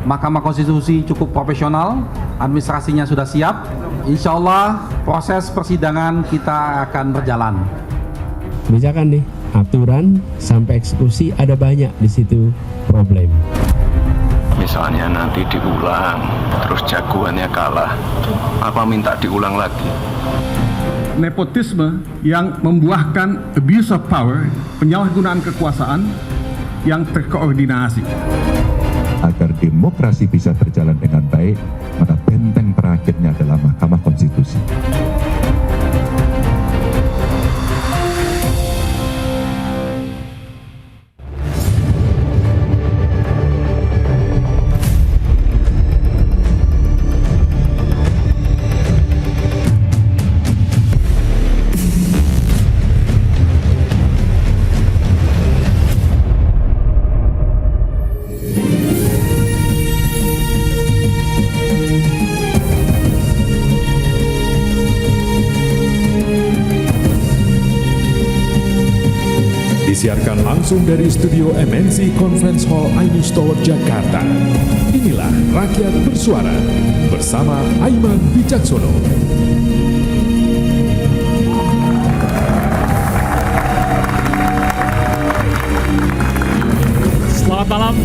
Mahkamah Konstitusi cukup profesional, administrasinya sudah siap. Insya Allah proses persidangan kita akan berjalan. Kebijakan nih, aturan sampai eksekusi ada banyak di situ problem. Misalnya nanti diulang, terus jagoannya kalah, apa minta diulang lagi? Nepotisme yang membuahkan abuse of power, penyalahgunaan kekuasaan yang terkoordinasi. Agar demokrasi bisa berjalan dengan baik, maka benteng terakhirnya adalah Mahkamah Konstitusi. Disiarkan langsung dari studio MNC Conference Hall Ainis Tower, Jakarta. Inilah Rakyat Bersuara bersama Aiman Wicaksono. Selamat malam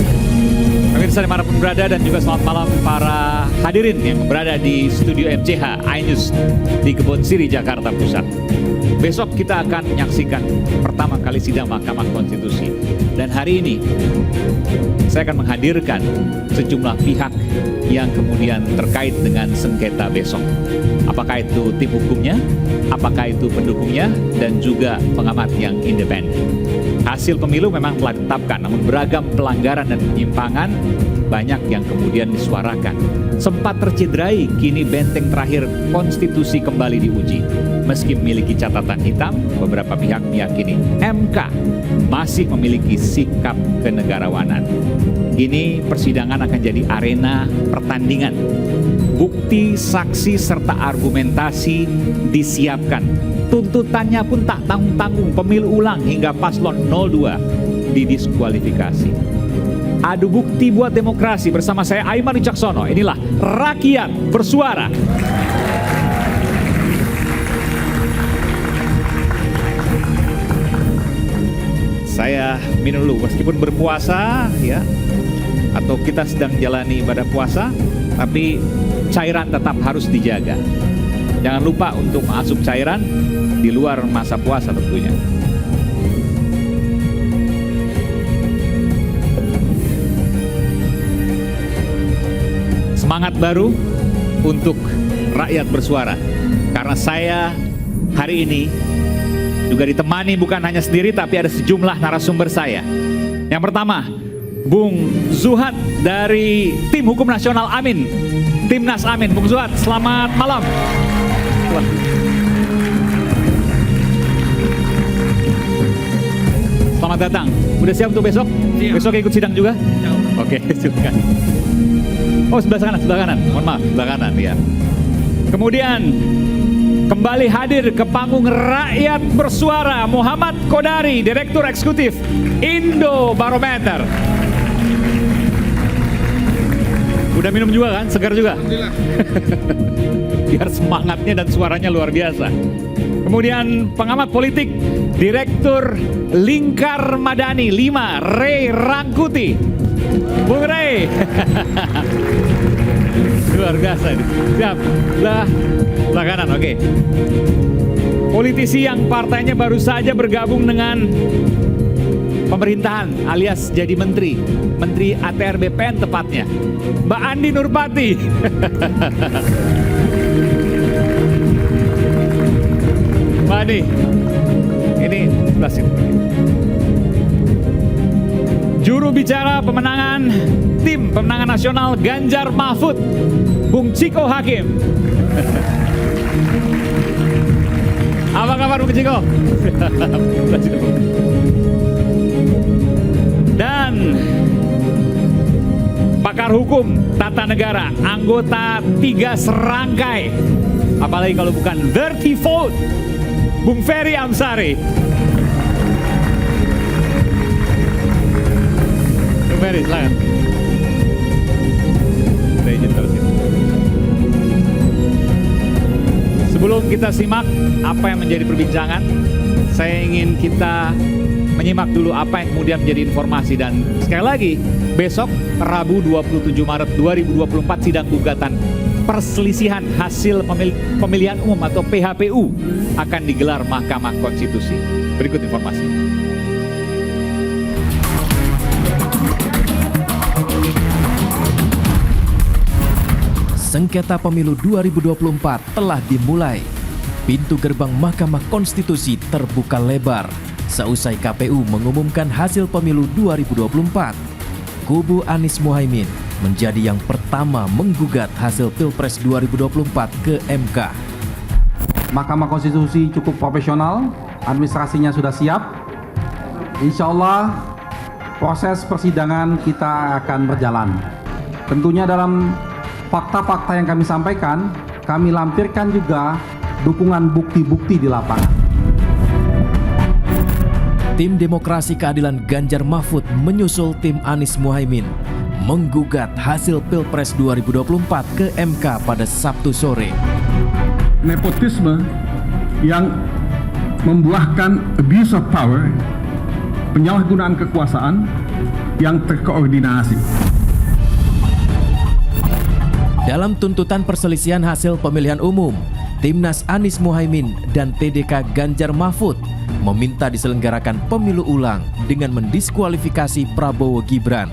pemirsa dimanapun berada, dan juga selamat malam para hadirin yang berada di studio MCH Ainus di Kebon Siri, Jakarta Pusat. Besok kita akan menyaksikan pertama kali sidang Mahkamah Konstitusi. Dan hari ini saya akan menghadirkan sejumlah pihak yang kemudian terkait dengan sengketa besok. Apakah itu tim hukumnya, apakah itu pendukungnya, dan juga pengamat yang independen. Hasil pemilu memang telah ditetapkan, namun beragam pelanggaran dan penyimpangan banyak yang kemudian disuarakan. Sempat tercederai, kini benteng terakhir konstitusi kembali diuji. Meski memiliki catatan hitam, beberapa pihak meyakini MK masih memiliki sikap kenegarawanan. Ini persidangan akan jadi arena pertandingan. Bukti, saksi, serta argumentasi disiapkan. Tuntutannya pun tak tanggung-tanggung, pemilu ulang hingga paslon 02 didiskualifikasi. Adu bukti buat demokrasi bersama saya Aiman Wicaksono. Inilah Rakyat Bersuara. Saya minum dulu, meskipun berpuasa ya, atau kita sedang jalani ibadah puasa, tapi cairan tetap harus dijaga. Jangan lupa untuk mengasup cairan di luar masa puasa tentunya. Semangat baru untuk Rakyat Bersuara, karena saya hari ini juga ditemani bukan hanya sendiri, tapi ada sejumlah narasumber saya. Yang pertama, Bung Zuhad dari Tim Hukum Nasional Amin, Timnas Amin. Bung Zuhad, selamat malam. Selamat datang. Udah siap untuk besok? Siap. Besok ikut sidang juga? Siap. Oke, silakan. Oh, sebelah kanan. Mohon maaf, sebelah kanan ya. Kemudian kembali hadir ke panggung Rakyat Bersuara, Muhammad Kodari, Direktur Eksekutif Indobarometer. Udah minum juga kan? Segar juga? Alhamdulillah. Biar semangatnya dan suaranya luar biasa. Kemudian pengamat politik, Direktur Lingkar Madani 5, Ray Rangkuti. Bung Ray. Luar biasa ini. Siap. Sebelah kanan, oke. Politisi yang partainya baru saja bergabung dengan pemerintahan alias jadi menteri ATR BPN tepatnya, Mbak Andi Nurpati. Mbak Andi, ini sebelah sini. Juru bicara pemenangan tim pemenangan nasional Ganjar Mahfud, Bung Ciko Hakim. Apa kabar Bung Ciko? Dan pakar hukum tata negara, anggota 3 serangkai, apalagi kalau bukan dirty vote, Bung Ferry Amsari. Bung Ferry, silakan. Sebelum kita simak apa yang menjadi perbincangan, saya ingin kita menyimak dulu apa yang kemudian menjadi informasi. Dan sekali lagi, besok Rabu 27 Maret 2024 sidang gugatan perselisihan hasil pemilihan umum atau PHPU akan digelar Mahkamah Konstitusi. Berikut informasi. Sengketa pemilu 2024 telah dimulai. Pintu gerbang Mahkamah Konstitusi terbuka lebar seusai KPU mengumumkan hasil pemilu 2024. Kubu Anies Muhaimin menjadi yang pertama menggugat hasil Pilpres 2024 ke MK. Mahkamah Konstitusi cukup profesional, administrasinya sudah siap. Insya Allah proses persidangan kita akan berjalan. Tentunya dalam fakta-fakta yang kami sampaikan, kami lampirkan juga dukungan bukti-bukti di lapangan. Tim Demokrasi Keadilan Ganjar Mahfud menyusul tim Anies Muhaimin menggugat hasil Pilpres 2024 ke MK pada Sabtu sore. Nepotisme yang membuahkan abuse of power, penyalahgunaan kekuasaan yang terkoordinasi. Dalam tuntutan perselisihan hasil pemilihan umum, Timnas Anies Muhaimin dan TDK Ganjar Mahfud meminta diselenggarakan pemilu ulang dengan mendiskualifikasi Prabowo Gibran.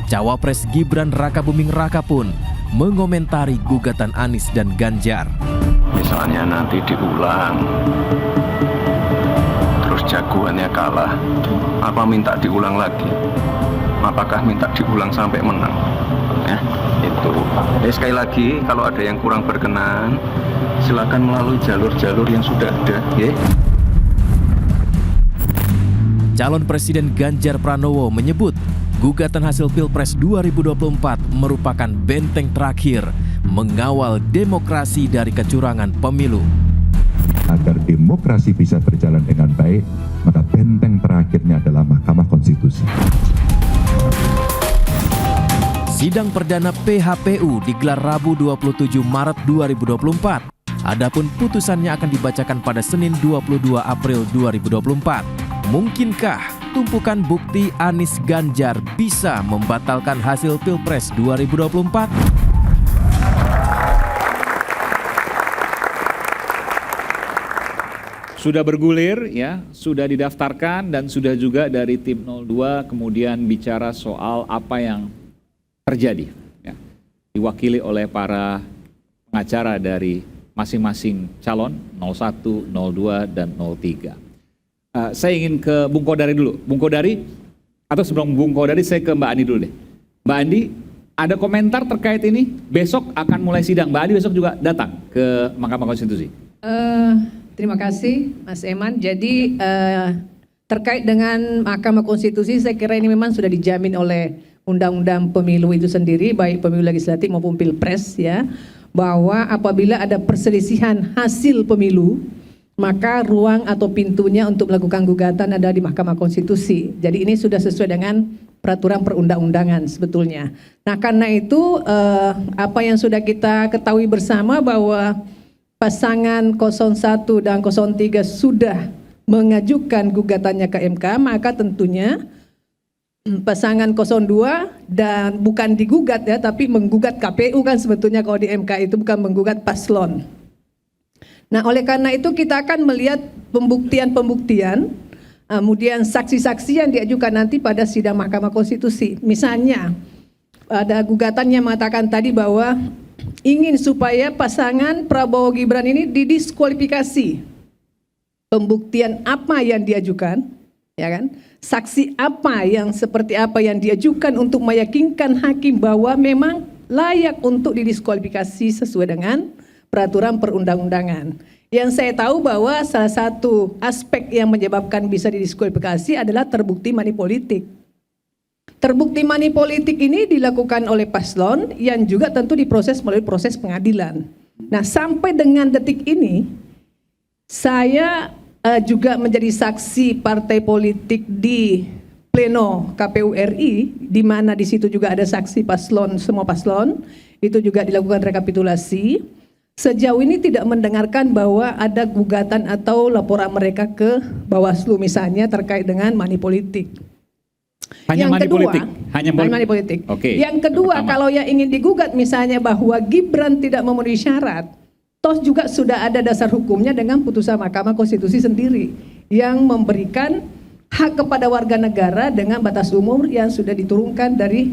Cawapres Gibran Rakabuming Raka pun mengomentari gugatan Anies dan Ganjar. Misalnya nanti diulang, terus jagoannya kalah, apa minta diulang lagi? Apakah minta diulang sampai menang? Itu. Sekali lagi, kalau ada yang kurang berkenan, silakan melalui jalur-jalur yang sudah ada. Calon Presiden Ganjar Pranowo menyebut gugatan hasil Pilpres 2024 merupakan benteng terakhir mengawal demokrasi dari kecurangan pemilu. Agar demokrasi bisa berjalan dengan baik, maka benteng terakhirnya adalah Mahkamah Konstitusi. Sidang perdana PHPU digelar Rabu 27 Maret 2024. Adapun putusannya akan dibacakan pada Senin 22 April 2024. Mungkinkah tumpukan bukti Anies Ganjar bisa membatalkan hasil Pilpres 2024? Sudah bergulir ya, sudah didaftarkan dan sudah juga dari tim 02 kemudian bicara soal apa yang terjadi ya. Diwakili oleh para pengacara dari masing-masing calon 01, 02 dan 03. Saya ingin ke Bung Kodari dulu. Bung Kodari, atau sebelum Bung Kodari saya ke Mbak Andi dulu deh. Mbak Andi, ada komentar terkait ini? Besok akan mulai sidang. Mbak Andi besok juga datang ke Mahkamah Konstitusi. Terima kasih Mas Eman. Jadi terkait dengan Mahkamah Konstitusi, saya kira ini memang sudah dijamin oleh Undang-Undang Pemilu itu sendiri, baik pemilu legislatif maupun pilpres ya, bahwa apabila ada perselisihan hasil pemilu, maka ruang atau pintunya untuk melakukan gugatan ada di Mahkamah Konstitusi. Jadi ini sudah sesuai dengan peraturan perundang-undangan sebetulnya. Nah karena itu apa yang sudah kita ketahui bersama bahwa pasangan 01 dan 03 sudah mengajukan gugatannya ke MK, maka tentunya pasangan 02 dan bukan digugat ya, tapi menggugat KPU kan sebetulnya kalau di MK itu bukan menggugat paslon. Nah oleh karena itu kita akan melihat pembuktian-pembuktian, kemudian saksi-saksi yang diajukan nanti pada sidang Mahkamah Konstitusi. Misalnya ada gugatan yang mengatakan tadi bahwa ingin supaya pasangan Prabowo Gibran ini didiskualifikasi. Pembuktian apa yang diajukan, ya kan? Saksi apa yang seperti apa yang diajukan untuk meyakinkan hakim bahwa memang layak untuk didiskualifikasi sesuai dengan peraturan perundang-undangan. Yang saya tahu bahwa salah satu aspek yang menyebabkan bisa didiskualifikasi adalah terbukti money politik. Terbukti money politik ini dilakukan oleh paslon yang juga tentu diproses melalui proses pengadilan. Nah sampai dengan detik ini saya juga menjadi saksi partai politik di pleno KPU RI, di mana di situ juga ada saksi paslon, semua paslon, itu juga dilakukan rekapitulasi. sejauh ini tidak mendengarkan bahwa ada gugatan atau laporan mereka ke Bawaslu misalnya terkait dengan money politik. Hanya Yang money kedua, politik. Hanya money politik. Oke. Yang kedua, Pertama. kalau yang ingin digugat misalnya bahwa Gibran tidak memenuhi syarat, toh juga sudah ada dasar hukumnya dengan putusan Mahkamah Konstitusi sendiri yang memberikan hak kepada warga negara dengan batas umur yang sudah diturunkan dari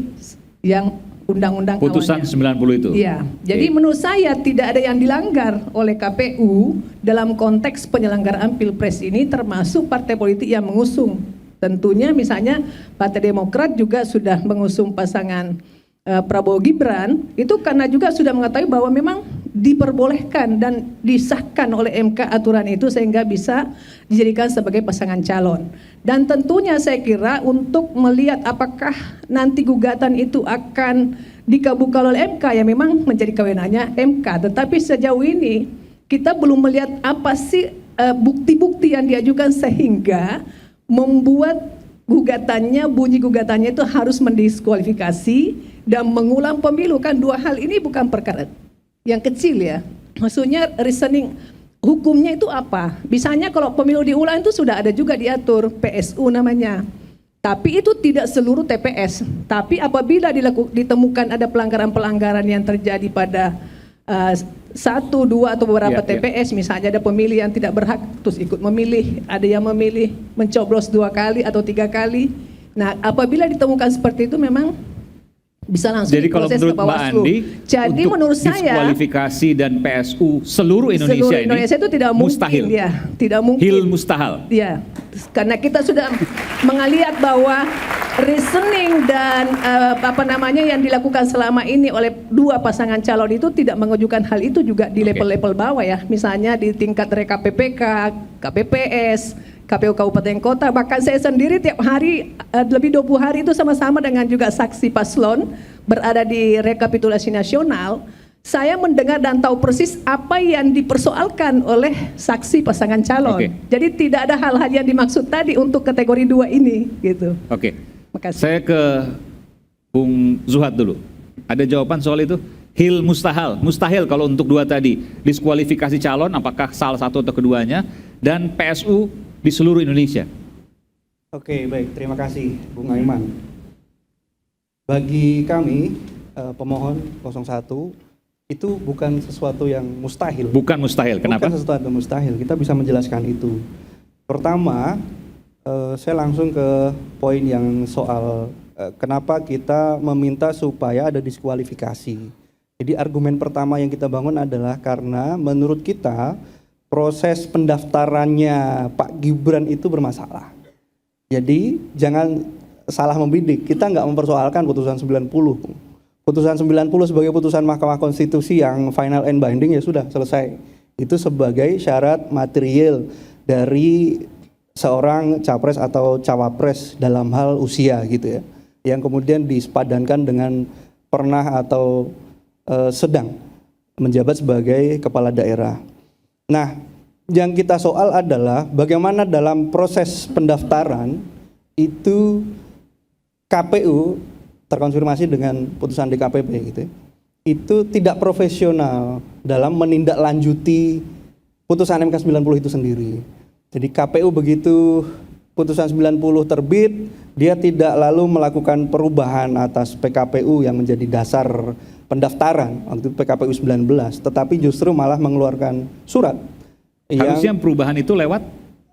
yang undang-undang Putusan awalnya. 90 itu. Iya, jadi menurut saya tidak ada yang dilanggar oleh KPU dalam konteks penyelenggaraan Pilpres ini, termasuk partai politik yang mengusung. Tentunya misalnya Partai Demokrat juga sudah mengusung pasangan Prabowo Gibran, itu karena juga sudah mengetahui bahwa memang diperbolehkan dan disahkan oleh MK aturan itu sehingga bisa dijadikan sebagai pasangan calon. Dan tentunya saya kira untuk melihat apakah nanti gugatan itu akan dikabulkan oleh MK, ya memang menjadi kewenangannya MK. Tetapi sejauh ini kita belum melihat apa sih bukti-bukti yang diajukan sehingga membuat gugatannya, bunyi gugatannya itu harus mendiskualifikasi dan mengulang pemilu. Kan dua hal ini bukan perkara yang kecil ya. Maksudnya reasoning hukumnya itu apa? Misalnya kalau pemilu diulang itu sudah ada juga diatur PSU namanya. Tapi itu tidak seluruh TPS. Tapi apabila ditemukan ada pelanggaran-pelanggaran yang terjadi pada 1, 2 atau beberapa TPS, misalnya ada pemilih yang tidak berhak terus ikut memilih, ada yang memilih mencoblos 2 kali atau 3 kali. Nah, apabila ditemukan seperti itu memang bisa langsung Jadi kalau diproses ke menurut Mbak Bawaslu. Andi, Jadi untuk menurut saya diskualifikasi dan PSU seluruh Indonesia, seluruh Indonesia ini itu tidak mustahil. mungkin, ya, tidak mungkin. Hil mustahil. Ya, karena kita sudah melihat bahwa reasoning dan yang dilakukan selama ini oleh dua pasangan calon itu tidak mengajukan hal itu juga di level-level bawah ya. Misalnya di tingkat RKPPK, KPPS, KPU Kabupaten Kota, bahkan saya sendiri tiap hari lebih 20 hari itu sama-sama dengan juga saksi paslon berada di rekapitulasi nasional. Saya mendengar dan tahu persis apa yang dipersoalkan oleh saksi pasangan calon. Jadi tidak ada hal-hal yang dimaksud tadi untuk kategori 2 ini gitu. Oke. Makasih. Saya ke Bung Zuhad dulu. Ada jawaban soal itu? Hil mustahil. Mustahil kalau untuk 2 tadi. Diskualifikasi calon apakah salah satu atau keduanya, dan PSU di seluruh Indonesia. Oke, baik. Terima kasih Bung Aiman. Bagi kami pemohon 01 itu bukan sesuatu yang mustahil. Bukan mustahil. Kenapa? Bukan sesuatu yang mustahil. Kita bisa menjelaskan itu. Pertama, saya langsung ke poin yang soal kenapa kita meminta supaya ada diskualifikasi. Jadi argumen pertama yang kita bangun adalah karena menurut kita proses pendaftarannya Pak Gibran itu bermasalah. Jadi jangan salah membidik. Kita nggak mempersoalkan putusan 90. Putusan 90 sebagai putusan Mahkamah Konstitusi yang final and binding ya sudah selesai. Itu sebagai syarat material dari seorang capres atau cawapres dalam hal usia gitu ya. Yang kemudian disepadankan dengan pernah atau sedang menjabat sebagai kepala daerah. Nah, yang kita soal adalah bagaimana dalam proses pendaftaran itu KPU terkonfirmasi dengan putusan DKPP gitu. Itu tidak profesional dalam menindaklanjuti putusan MK 90 itu sendiri. Jadi KPU begitu putusan 90 terbit, dia tidak lalu melakukan perubahan atas PKPU yang menjadi dasar pendaftaran waktu PKPU 19, tetapi justru malah mengeluarkan surat. Harusnya perubahan itu lewat?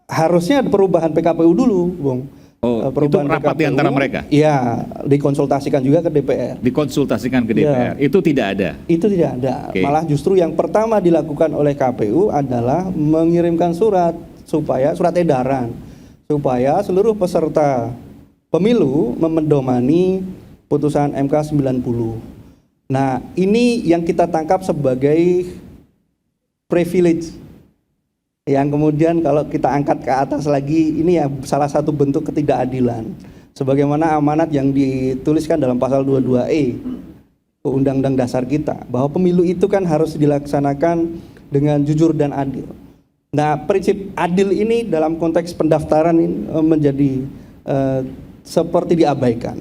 Harusnya ada perubahan PKPU dulu, Bung. Oh, itu rapat di antara mereka? Iya, dikonsultasikan juga ke DPR. Dikonsultasikan ke DPR, ya. Itu tidak ada? Itu tidak ada, malah justru yang pertama dilakukan oleh KPU adalah mengirimkan surat edaran, supaya seluruh peserta pemilu memedomani putusan MK 90. Nah, ini yang kita tangkap sebagai privilege. Yang kemudian kalau kita angkat ke atas lagi, ini ya salah satu bentuk ketidakadilan. Sebagaimana amanat yang dituliskan dalam pasal 22E Undang-Undang Dasar kita, bahwa pemilu itu kan harus dilaksanakan dengan jujur dan adil. Nah, prinsip adil ini dalam konteks pendaftaran ini menjadi seperti diabaikan.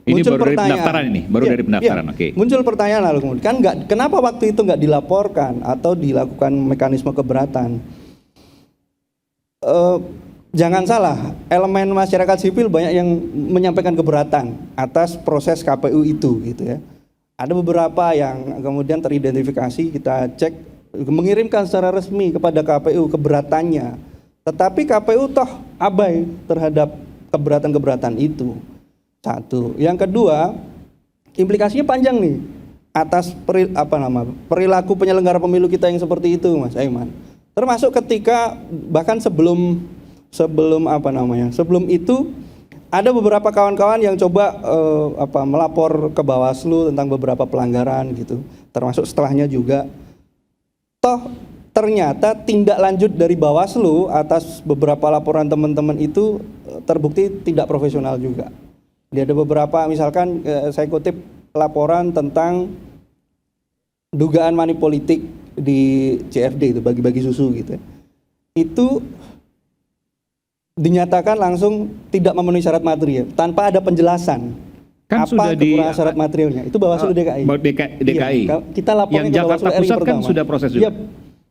Ini muncul baru dari pertanyaan. pendaftaran ini, baru Iya, dari pendaftaran, iya. oke. Muncul pertanyaan lalu kemudian, kan kenapa waktu itu nggak dilaporkan atau dilakukan mekanisme keberatan? Jangan salah, elemen masyarakat sipil banyak yang menyampaikan keberatan atas proses KPU itu, gitu ya. Ada beberapa yang kemudian teridentifikasi, kita cek, mengirimkan secara resmi kepada KPU keberatannya. Tetapi KPU toh abai terhadap keberatan-keberatan itu. Satu. Yang kedua, implikasinya panjang nih atas perilaku penyelenggara pemilu kita yang seperti itu, Mas Aiman. Termasuk ketika bahkan sebelum itu ada beberapa kawan-kawan yang coba melapor ke Bawaslu tentang beberapa pelanggaran gitu. Termasuk setelahnya juga. Toh ternyata tindak lanjut dari Bawaslu atas beberapa laporan teman-teman itu terbukti tidak profesional juga. Dia ada beberapa, misalkan saya kutip laporan tentang dugaan manipolitik di CFD itu, bagi-bagi susu gitu. Itu dinyatakan langsung tidak memenuhi syarat material tanpa ada penjelasan. Kan apa sudah kekurangan syarat materialnya? Itu Bawaslu DKI. DKI. Iya, kita lapornya yang ke Jakarta Bawaslu RI Pusat kan pertama. sudah proses juga. Iya.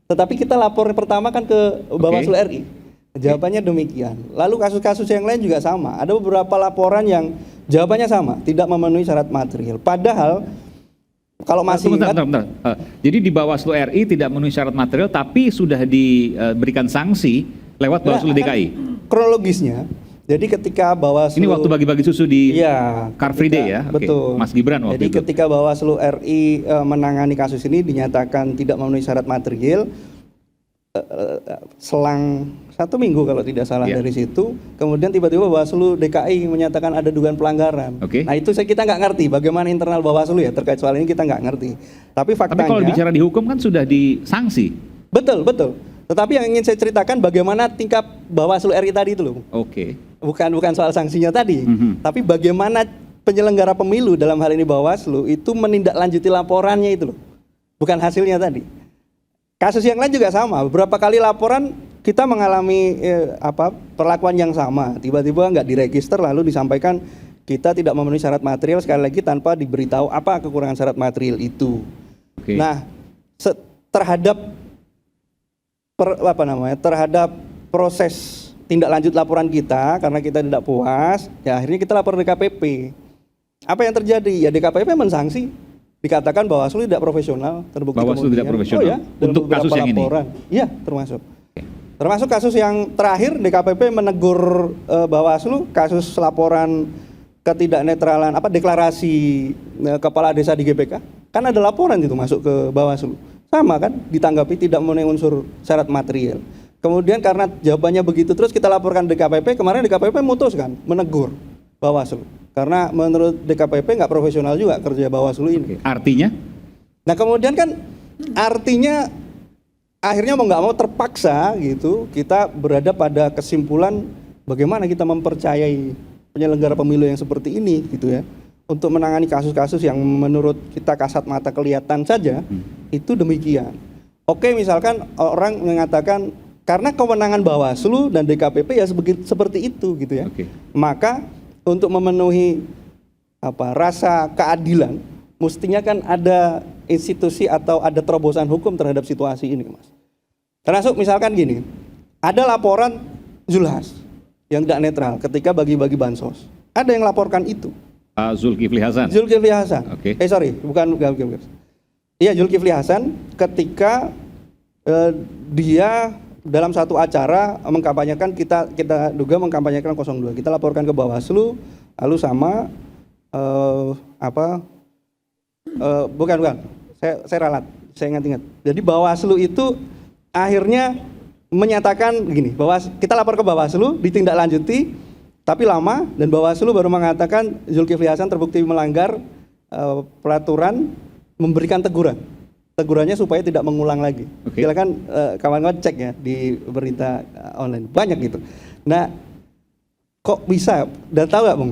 Tetapi kita lapor pertama kan ke Bawaslu RI. Jawabannya demikian. Lalu kasus-kasus yang lain juga sama. Ada beberapa laporan yang jawabannya sama, tidak memenuhi syarat material. Padahal kalau masih bentar. Jadi di Bawaslu RI tidak memenuhi syarat material, tapi sudah diberikan sanksi lewat Bawaslu DKI. Kronologisnya, jadi ketika Bawaslu ini waktu bagi-bagi susu di Car Free Day ya, betul. Mas Gibran waktu jadi itu. ketika Bawaslu RI menangani kasus ini dinyatakan tidak memenuhi syarat material. Selang 1 minggu kalau tidak salah dari situ, kemudian tiba-tiba Bawaslu DKI menyatakan ada dugaan pelanggaran. Nah itu kita nggak ngerti bagaimana internal Bawaslu ya terkait soal ini, kita nggak ngerti. Tapi faktanya. Tapi kalau bicara di hukum kan sudah disanksi. Betul. Tetapi yang ingin saya ceritakan bagaimana tingkap Bawaslu RI tadi itu loh. Bukan soal sanksinya tadi, tapi bagaimana penyelenggara pemilu dalam hal ini Bawaslu itu menindaklanjuti laporannya itu loh, bukan hasilnya tadi. Kasus yang lain juga sama, beberapa kali laporan kita mengalami perlakuan yang sama, tiba-tiba nggak diregister lalu disampaikan kita tidak memenuhi syarat material, sekali lagi tanpa diberitahu apa kekurangan syarat material itu. Nah, terhadap proses tindak lanjut laporan kita, karena kita tidak puas, ya akhirnya kita lapor DKPP. Apa yang terjadi? Ya DKPP mensanksi. Dikatakan Bawaslu tidak profesional, terbukti Bawaslu tidak profesional untuk kasus yang laporan. Iya, termasuk. Termasuk kasus yang terakhir DKPP menegur Bawaslu kasus laporan ketidaknetralan deklarasi kepala desa di GPK. Kan ada laporan itu masuk ke Bawaslu. Sama kan, ditanggapi tidak memenuhi unsur syarat material. Kemudian karena jawabannya begitu terus kita laporkan DKPP, kemarin DKPP memutuskan menegur Bawaslu. Karena menurut DKPP nggak profesional juga kerja Bawaslu ini. Artinya? Nah kemudian kan artinya akhirnya mau nggak mau terpaksa gitu kita berada pada kesimpulan bagaimana kita mempercayai penyelenggara pemilu yang seperti ini gitu ya untuk menangani kasus-kasus yang menurut kita kasat mata kelihatan saja itu demikian. Oke, misalkan orang mengatakan karena kewenangan Bawaslu dan DKPP ya seperti itu gitu ya. Maka untuk memenuhi rasa keadilan, mestinya kan ada institusi atau ada terobosan hukum terhadap situasi ini, Mas. Termasuk misalkan gini, ada laporan Zulhas yang tidak netral ketika bagi-bagi bansos. Ada yang laporkan itu. Zulkifli Hasan. Zulkifli Hasan. Bukan. Iya, Zulkifli Hasan ketika dia dalam satu acara mengkampanyekan kita duga mengkampanyekan 02. Kita laporkan ke Bawaslu, lalu sama bukan. Saya ralat, saya ingat. Jadi Bawaslu itu akhirnya menyatakan begini, bahwa kita lapor ke Bawaslu, ditindaklanjuti, tapi lama dan Bawaslu baru mengatakan Zulkifli Hasan terbukti melanggar peraturan, memberikan teguran. Tegurannya supaya tidak mengulang lagi. Silakan kawan-kawan cek ya di berita online, banyak gitu. Nah, kok bisa? Dan tahu nggak, Bung?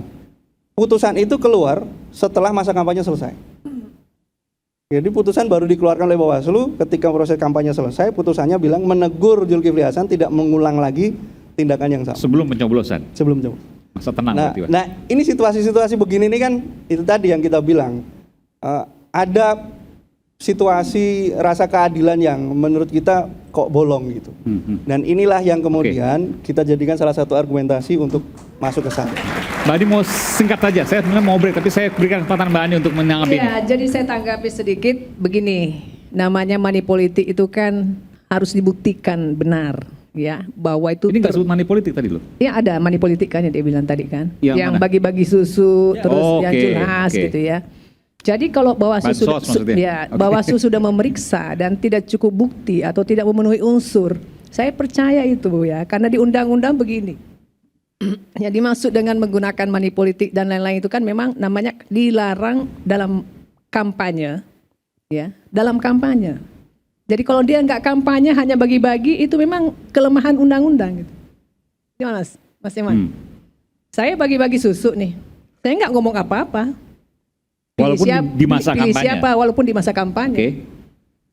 Putusan itu keluar setelah masa kampanye selesai. Jadi putusan baru dikeluarkan oleh Bawaslu ketika proses kampanye selesai. Putusannya bilang menegur Zulkifli Hasan tidak mengulang lagi tindakan yang sama. Sebelum pencoblosan. Masa tenang Nah, berarti, Pak. nah ini situasi-situasi begini ini kan itu tadi yang kita bilang ada situasi rasa keadilan yang menurut kita kok bolong gitu. Dan inilah yang kemudian kita jadikan salah satu argumentasi untuk masuk ke sana. Mbak Ani mau singkat saja, saya sebenarnya mau break, tapi saya berikan kesempatan Mbak Ani untuk menanggapi ini. Ya, jadi saya tanggapi sedikit begini, namanya money politik itu kan harus dibuktikan benar, ya, bahwa itu Ini nggak sebut money politik tadi loh. ya ada money politik kan yang dia bilang tadi kan, Yang mana? bagi-bagi susu terus Oh, yang oke, jelas oke. gitu ya. Jadi kalau Bawaslu Bansos maksudnya? Oke. Bawaslu sudah memeriksa dan tidak cukup bukti atau tidak memenuhi unsur, saya percaya itu Bu ya, karena di undang-undang begini. Yang dimaksud dengan menggunakan money politik dan lain-lain itu kan memang namanya dilarang dalam kampanye, ya, dalam kampanye. Jadi kalau dia nggak kampanye hanya bagi-bagi itu memang kelemahan undang-undang gitu. Gimana Mas Iman? Saya bagi-bagi susu nih, saya nggak ngomong apa-apa. Walaupun di masa pilih kampanye. siapa walaupun di masa kampanye. Oke.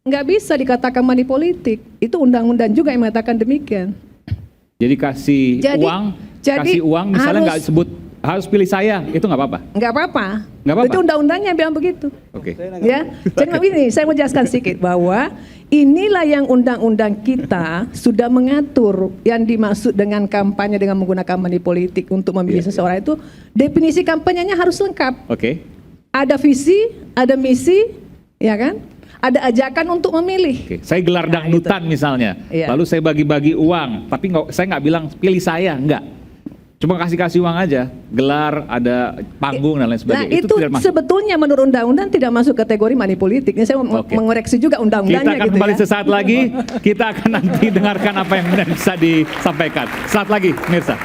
Nggak bisa dikatakan money politik. Itu undang-undang juga yang mengatakan demikian. Jadi kasih uang, misalnya nggak sebut harus pilih saya, itu nggak apa-apa. Nggak apa-apa. Nggak apa-apa? Itu undang-undangnya bilang begitu. Oke. Ya, jadi begini, saya mau jelaskan sedikit bahwa inilah yang undang-undang kita sudah mengatur yang dimaksud dengan kampanye dengan menggunakan money politik untuk memilih seseorang itu definisi kampanyenya harus lengkap. Oke. Ada visi, ada misi, ya kan? Ada ajakan untuk memilih. Oke. Saya gelar dangdutan misalnya, Iya. lalu saya bagi-bagi uang, tapi saya nggak bilang pilih saya, nggak. Cuma kasih uang aja, gelar, ada panggung dan lain Nah sebagainya. itu tidak masuk. sebetulnya menurut undang-undang tidak masuk kategori money politik. Ini saya mau Oke. mengoreksi juga undang-undangnya Kita akan gitu kembali ya. sesaat lagi. Kita akan nanti dengarkan apa yang benar bisa disampaikan. Saat lagi, Mirsa.